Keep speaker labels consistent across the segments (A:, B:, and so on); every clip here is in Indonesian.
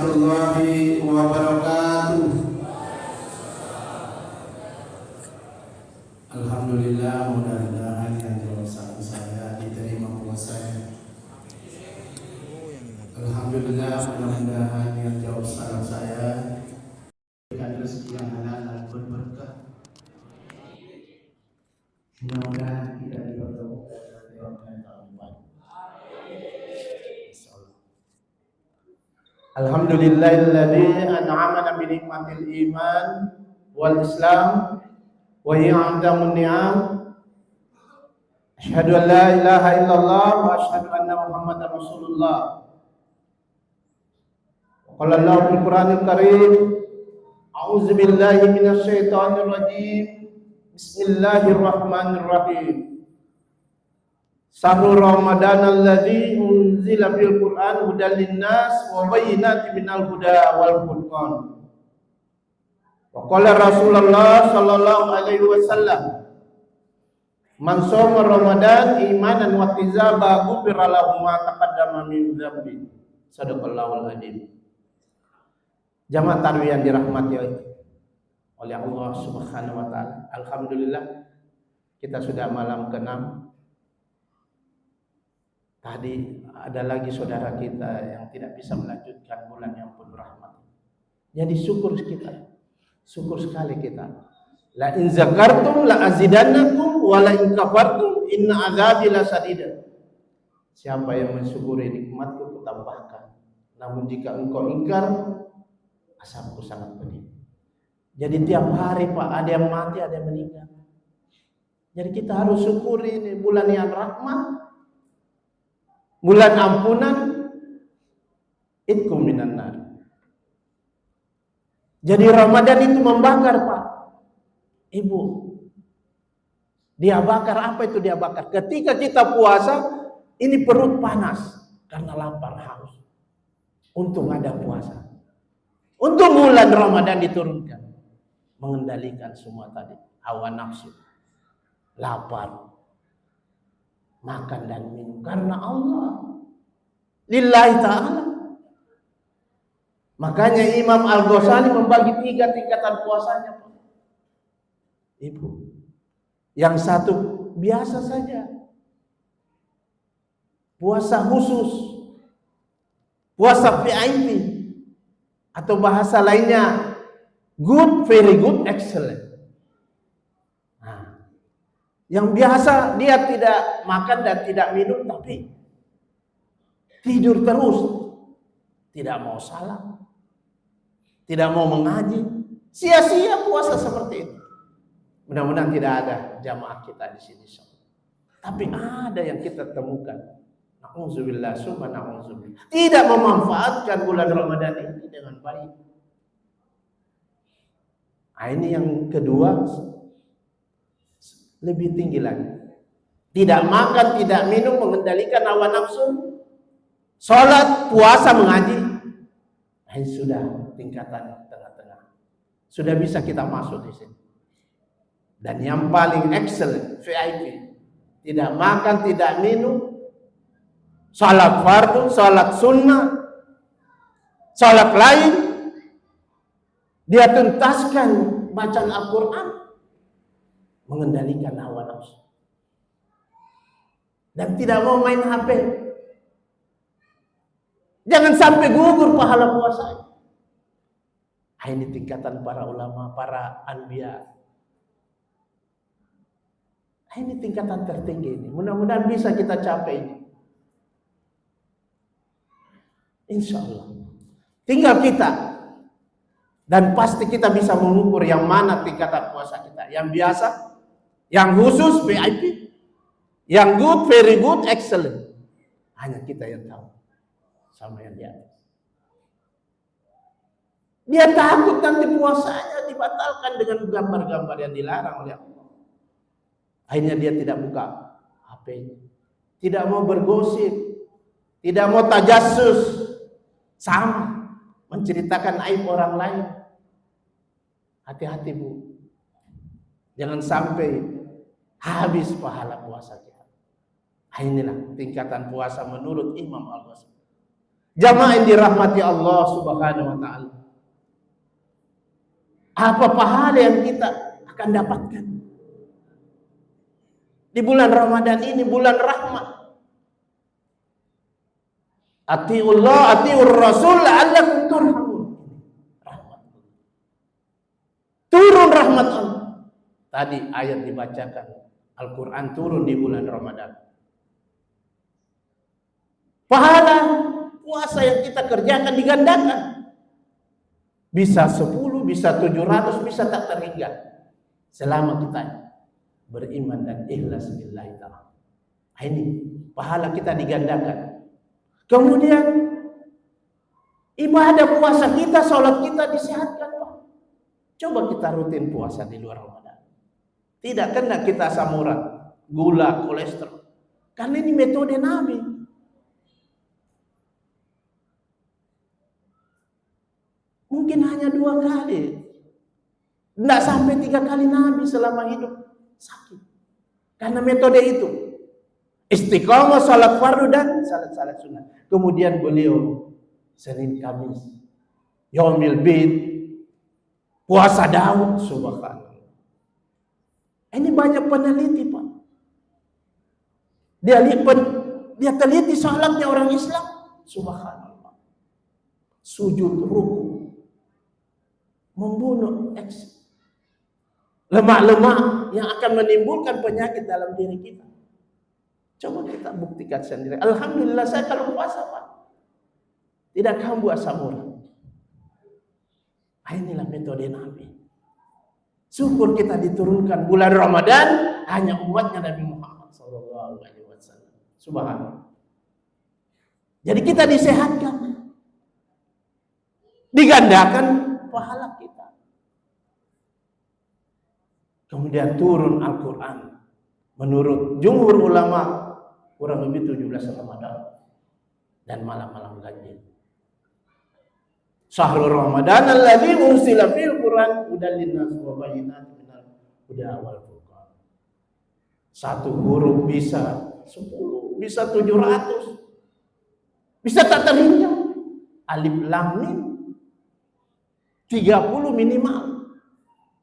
A: warahmatullahi wabarakatuh. Alhamdulillah, mudah-mudahan yang jawab salam saya diterima puasanya. Alhamdulillah, mudah-mudahan yang jawab salam saya berikan rezeki yang halal dan berberkah. Mudah-mudahan tidak dipertemukan dengan orang yang tak baik. Alhamdulillahilladzi an'amana bi nikmatil iman wal islam wa hiya 'adamun ni'am. Asyhadu an la ilaha illallah wa asyhadu anna Muhammadar Rasulullah. Qala Allahu fil Qur'anil Karim, a'udzu billahi minasy syaithanir rajim. Bismillahirrahmanirrahim. Syahrul Ramadan alladzi unzila fil Qur'an hudal linnas wa bayyinatin minal huda wal furqan. Wa qala Rasulullah sallallahu alaihi wasallam, man shoma Ramadan imanan wa ihtisaban ghufira lahu ma taqaddama min dzambi. Shadaqallahul adzim. Jamaah tarawih yang dirahmati oleh Allah Subhanahu wa taala. Alhamdulillah kita sudah malam ke-6. Tadi ada lagi saudara kita yang tidak bisa melanjutkan bulan yang penuh rahmat. Jadi syukur sekali kita. La in zakartum la azidannakum wa la in kafartum inna azabi lasadid. Siapa yang mensyukuri nikmatku kutambahkan. Namun jika engkau ingkar, azabku sangat pedih. Jadi tiap hari Pak, ada yang mati, ada yang meninggal. Jadi kita harus syukuri ini bulan yang rahmat, bulan ampunan, itkum minan nar. Jadi Ramadan itu membakar Pak. Ibu, dia bakar apa itu dia bakar? Ketika kita puasa, ini perut panas karena lapar haus. Untung ada puasa. Untung bulan Ramadan diturunkan, mengendalikan semua tadi hawa nafsu, lapar, makan dan minum karena Allah, lillahi ta'ala. Makanya Imam Al-Ghazali membagi 3 tingkatan puasanya. Ibu, yang satu biasa saja, puasa khusus, puasa VIP, atau bahasa lainnya good, very good, excellent. Nah, yang biasa dia tidak makan dan tidak minum, tapi tidur terus, tidak mau salat, tidak mau mengaji, sia-sia puasa seperti itu. Mudah-mudahan tidak ada jamaah kita di sini. Tapi ada yang kita temukan, na'udzubillah, summa na'udzubillah, tidak memanfaatkan bulan Ramadan ini dengan baik. Nah, ini yang kedua, lebih tinggi lagi. Tidak makan, tidak minum, mengendalikan hawa nafsu, sholat, puasa, mengaji. Nah, ini sudah tingkatan tengah-tengah. Sudah bisa kita masuk di sini. Dan yang paling excellent, VIP, tidak makan, tidak minum, sholat fardu, sholat sunnah, sholat lain, dia tuntaskan bacaan Al-Quran, mengendalikan hawa nafsu, dan tidak mau main HP. Jangan sampai gugur pahala puasa. Ini tingkatan para ulama, para anbiya. Ini tingkatan tertinggi ini. Mudah-mudahan bisa kita capai ini. Insya Allah. Tinggal kita. Dan pasti kita bisa mengukur yang mana tingkatan puasa kita. Yang biasa, yang khusus, VIP, yang good, very good, excellent. Hanya kita yang tahu. Sama yang di atas. Dia takut nanti puasanya dibatalkan dengan gambar-gambar yang dilarang oleh Allah. Akhirnya dia tidak buka HP-nya. Tidak mau bergosip. Tidak mau tajassus. Sama. Menceritakan aib orang lain. Hati-hati Bu. Jangan sampai habis pahala puasa kita. Inilah tingkatan puasa menurut Imam Al-Ghazali. Jamaah yang dirahmati Allah Subhanahu wa taala. Apa pahala yang kita akan dapatkan di bulan Ramadan ini, bulan rahmat. Atiullah, atiur Rasul la'allakum turhamun. Rahmat. Turun rahmat Allah. Tadi ayat dibacakan, Al-Quran turun di bulan Ramadan. Pahala puasa yang kita kerjakan digandakan. Bisa 10, bisa 700, bisa tak terhingga. Selama kita beriman dan ikhlas billahi ta'ala. Ini pahala kita digandakan. Kemudian ibadah puasa kita, sholat kita disehatkan, Pak. Coba kita rutin puasa di luar Ramadan. Tidak kena kita asam urat, gula, kolesterol. Karena ini metode Nabi. Mungkin hanya 2 kali. Tidak sampai 3 kali Nabi selama hidup sakit. Karena metode itu. Istiqomah, salat fardu dan salat sunnah. Kemudian beliau Senin Kamis, Yaumil Bid, puasa Daud, subhanallah. Ini banyak peneliti, Pak. Dia teliti salatnya orang Islam, subhanallah. Sujud, ruku, membunuh lemak-lemak yang akan menimbulkan penyakit dalam diri kita. Coba kita buktikan sendiri. Alhamdulillah saya kalau puasa, Pak, tidak kambuh asam urat. Inilah metode Nabi. Syukur kita diturunkan bulan Ramadan hanya umatnya Nabi Muhammad SAW. Subhanallah. Jadi kita disehatkan, digandakan pahala kita. Kemudian turun Al-Quran. Menurut jumhur ulama kurang lebih 17 Ramadan dan malam-malam ganjil. Syahrul Ramadan alladzi unsila fil Quran hudan linnas wa bayyinatin minal huda wal furqan. Satu huruf bisa 10, bisa 700. Bisa tak terhingga. Alif lam mim 30 minimal.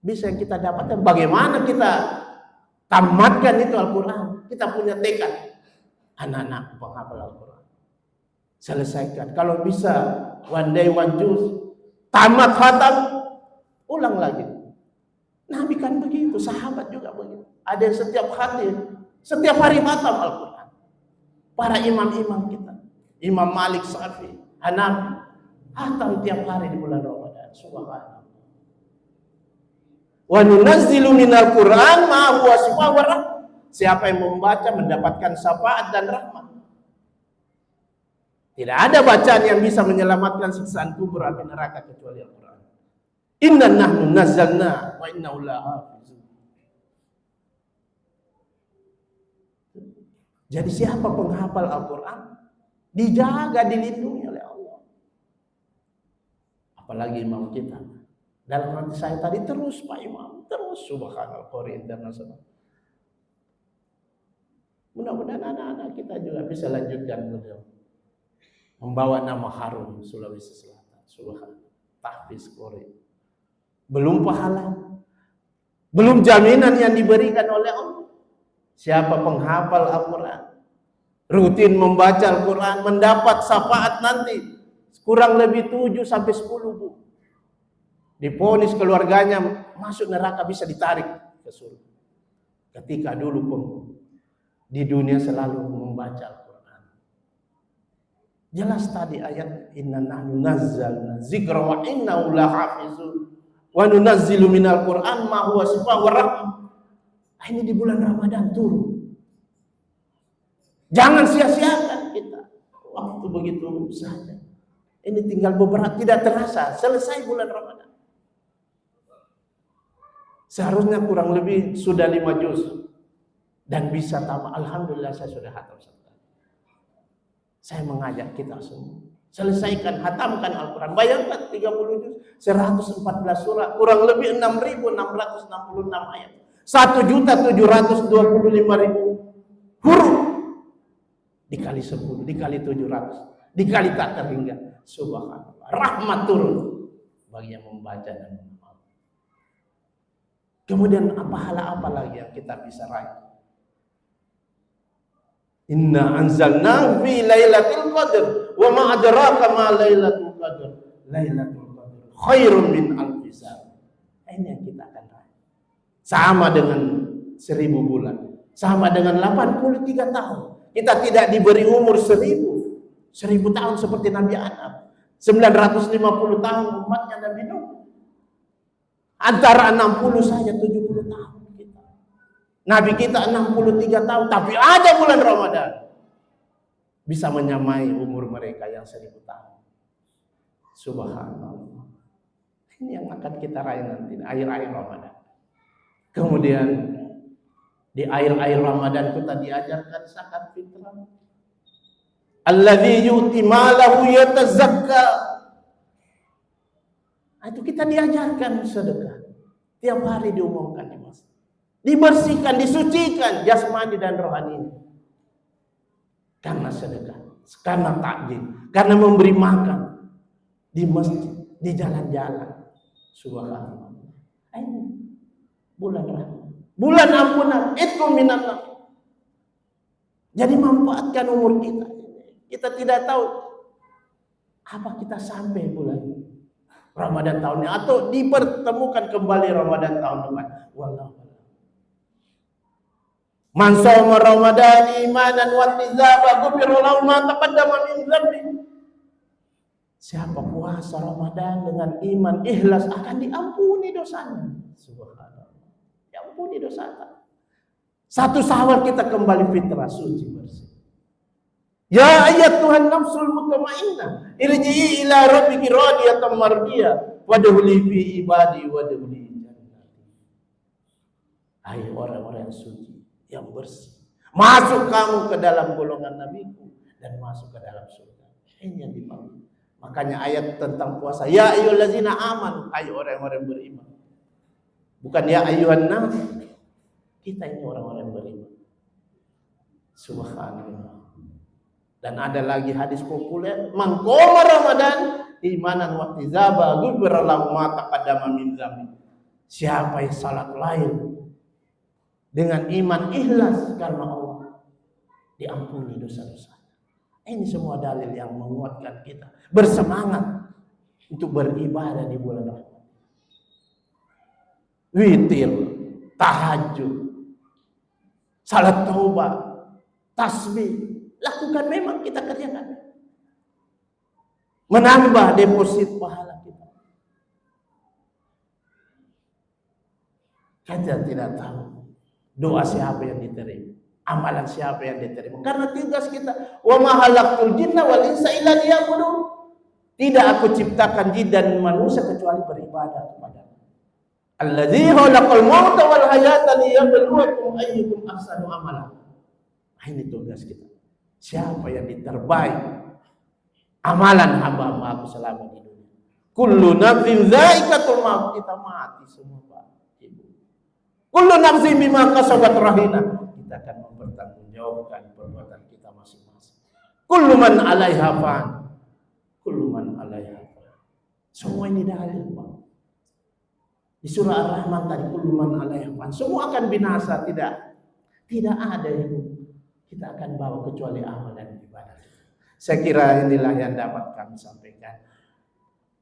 A: Bisa yang kita dapatkan. Bagaimana kita tamatkan itu Al-Quran? Kita punya tekad. Anak-anak penghafal Al-Quran, selesaikan. Kalau bisa one day one juz, tamat khatam, ulang lagi. Nabi kan begitu, sahabat juga begitu. Ada yang setiap hari khatam Al-Quran. Para imam-imam kita, Imam Malik, Syafi'i, Hanafi, khatam tiap hari di bulan Ramadan. Subhanallah. Wa nunazzilu minal Qur'an ma huwa shifaa wa rahmah. Siapa yang membaca mendapatkan syafaat dan rahmat. Tidak ada bacaan yang bisa menyelamatkan siksaan kubur api neraka kecuali Al-Quran. Inna nahnu nazzalna wa inna lahafizun. Jadi siapa penghafal Al-Quran dijaga, dilindungi oleh Allah. Apalagi imam kita. Dalam hati saya tadi terus Pak Imam, terus subhanallah Qori Internasional. Mudah-mudahan anak-anak kita juga bisa lanjutkan beliau. Membawa nama harum Sulawesi Selatan. Subhanallah. Tahfiz Qori. Belum pahala. Belum jaminan yang diberikan oleh Allah. Siapa penghafal Al-Quran, rutin membaca Al-Quran, mendapat syafaat nanti kurang lebih 7 sampai 10 Bu. Diponis keluarganya masuk neraka, bisa ditarik ke surga. Ketika dulu pun di dunia selalu membaca Al-Quran. Jelas tadi ayat inna nahnu nazzalna dzikra wa inna lahafizun wa nunazzilu minal Qur'an ma huwa shifaa wa rahmah. Ini di bulan Ramadan turun. Jangan sia-siakan kita. Waktu begitu saja. Ini tinggal beberapa, tidak terasa selesai bulan Ramadan. Seharusnya kurang lebih sudah 5 juz. Dan bisa tambah. Alhamdulillah saya sudah hatam. Saya mengajak kita semua. Selesaikan, hatamkan Al-Quran. Bayangkan 30 juz, 114 surah. Kurang lebih 6.666 ayat. 1.725.000 huruf. Dikali 10, dikali 700. dikali tak terhingga. Subhanallah, rahmat turun bagi yang membaca dan mengamal. Kemudian pahala apa lagi yang kita bisa raih? Inna anzalnahu fi lailatul qadr wa ma adraka ma lailatul qadr. Lailatul qadr khairun min alfi syahr. Ini yang kita akan raih. Sama dengan 1000 bulan, sama dengan 83 tahun. Kita tidak diberi umur 1000 tahun seperti Nabi Adam. 950 tahun umatnya Nabi Nuh. Antara 60 saja 70 tahun. Nabi kita 63 tahun, tapi ada bulan Ramadan bisa menyamai umur mereka yang 1000 tahun. Subhanallah. Ini yang akan kita raih nanti, akhir-akhir Ramadan. Kemudian di akhir-akhir Ramadan kita diajarkan zakat fitrah. Alladzi yu'ti malahu yatazakka. Itu kita diajarkan sedekah. Tiap hari diumumkan di masjid. Dibersihkan, disucikan jasmani dan rohani. Karena sedekah, karena takjil, karena memberi makan di masjid, di jalan-jalan. Subhanallah. Ini bulan rahmat, bulan ampunan, itu minallah. Jadi manfaatkan umur kita. Kita tidak tahu apa kita sampai bulan Ramadan tahun ini atau dipertemukan kembali Ramadan tahun depan. Wallahu man shoma Ramadan imanan wa ihtisaban ghufira lahu ma taqaddama min dhanbi. Siapa puasa Ramadan dengan iman ikhlas akan diampuni dosanya. Subhanallah. Diampuni dosanya. Satu Syawal kita kembali fitrah suci bersih. Ya ayyatuhan nafsul mutmainnah irji'i ila rabbiki radiyatan mardiyah wadkhuli fi ibadi wadkhuli jannati. Hai orang-orang yang suci, yang bersih, masuk kamu ke dalam golongan nabiku dan masuk ke dalam surga. Ini yang dipanggil. Makanya ayat tentang puasa, ya ayyuhallazina amanu, ayo orang-orang beriman. Bukan ya ayyuhan nas. Kita ini orang-orang beriman. Subhanallah. Dan ada lagi hadis populer, man qoma Ramadan imanan wa ihtisaban ghufira lahu ma taqaddama min dzambi. Siapa yang salat lain dengan iman ikhlas karena Allah, diampuni dosa-dosa. Ini semua dalil yang menguatkan kita bersemangat untuk beribadah di bulan Ramadan. Witir, tahajud, salat taubat, tasbih, lakukan, memang kita kerjakan. Menambah deposit pahala kita. Kita tidak tahu doa siapa yang diterima, amalan siapa yang diterima. Karena tugas kita, wa ma khalaqtul jinna wal insa illa liya'budun. Tidak aku ciptakan jin dan manusia kecuali beribadah kepada Allah. Alladzi khalaqal mauta wal hayata liyabluwakum ayyukum ahsanu amala. Ini tugas kita. Siapa yang terbaik amalan hamba-hamba aku selama di dunia. Kullu nafsin dha'iqatul maut, kita mati semua Pak Ibu. Kullu nafsin bima kasabat rahina, kita akan mempertanggungjawabkan perbuatan kita masing-masing. Kullu man 'alaiha fan, kullu man 'alaiha fan. Semua ini dalil Pak. Di surah Ar-Rahman tadi, kullu man 'alaiha fan, semua akan binasa, tidak ada yang kita akan bawa kecuali amal dan ibadah. Saya kira inilah yang dapat kami sampaikan.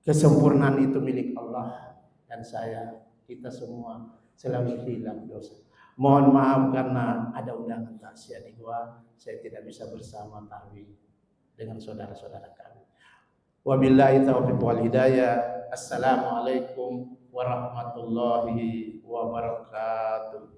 A: Kesempurnaan itu milik Allah dan kita semua selalu hilang dosa. Mohon maaf karena ada undangan takziah di gua, saya tidak bisa bersama tarawih dengan saudara-saudara kami. Wabillahi taufiq wal hidayah. Assalamualaikum warahmatullahi wabarakatuh.